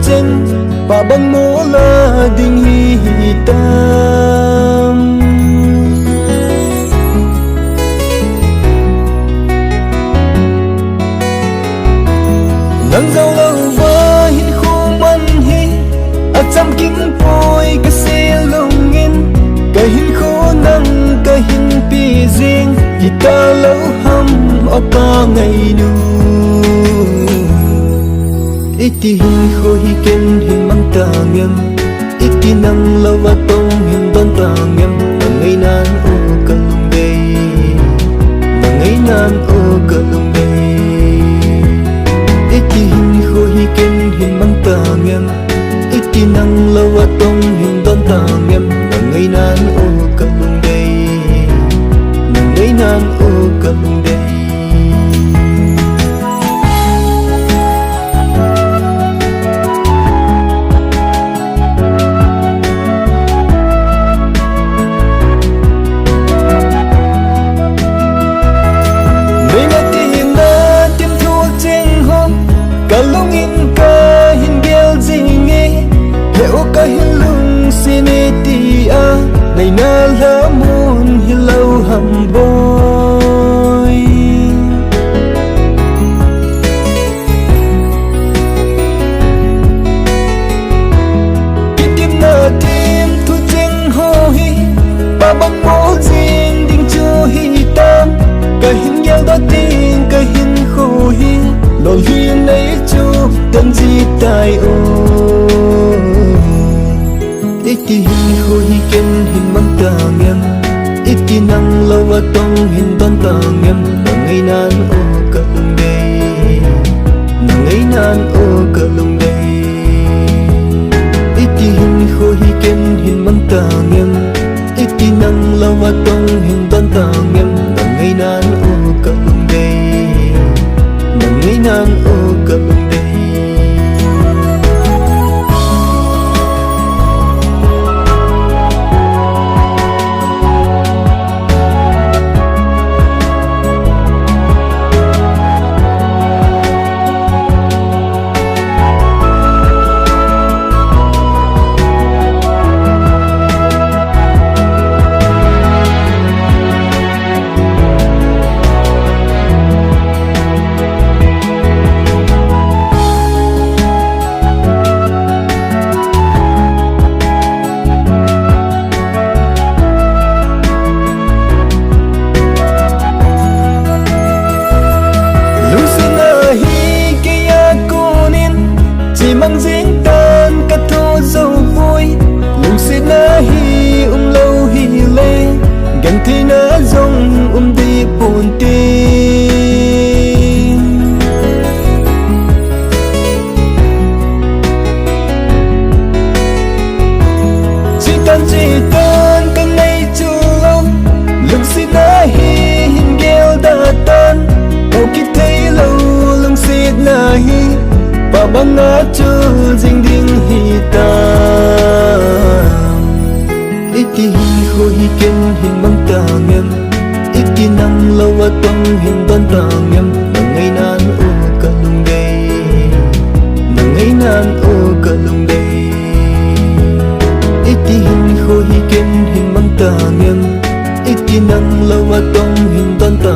chân và bằng mũ là đình hi tam nắng dâu lâu và hin khu man hi ở trong kính phôi cái xe lồng in cái hin khu nắng cái hin pi riêng thì ta lâu hâm ở ca ngày nu iti hin kho hi ken hin mang ta ngem iti nang lawa tong hin don ta ngem ngai nan o kalung dei ngai nan o kalung dei iti hin kho hi ken hin mang ta ngem iti nang lawa tong hin don ta ngem ngai nan o kalung dei ngai nan o kalung dei ngày na lỡ muôn hi lâu hầm bôi tim na tim thu chinh ho hi ba băng bố riêng đình chưa hi tam cả hin nhau đó tin cả hin khô hi lo hiên ấy chu tân di tai ô iti hin kho hi ken hin mang ta ngem iti nang lawa tong hin don ta ngem ngai nan o kalung dei ngai nan o kalung dei iti hin kho hi ken hin mang ta ngem iti nang lawa tong hin don ta ngem ngai nan o kalung dei ngai nan o kalung dei mang riêng tan cả thu dâu vui lùng xịt na hi lâu hi lê gần thì na rong đi buồn tim chỉ tan cả ngày chu lâu lùng xịt na hi hình gheo đã tan ô kít thấy lâu lùng xịt na hi và băng ngã chưa dinh đinh hi ta iti hi kho hi ken hin mang ta ngem iti nang lawa tong hin don ta ngem ngai nan o kalung dei ngai nan o kalung dei iti hin kho hi ken hin mang ta ngem iti nang lawa tong hin don ta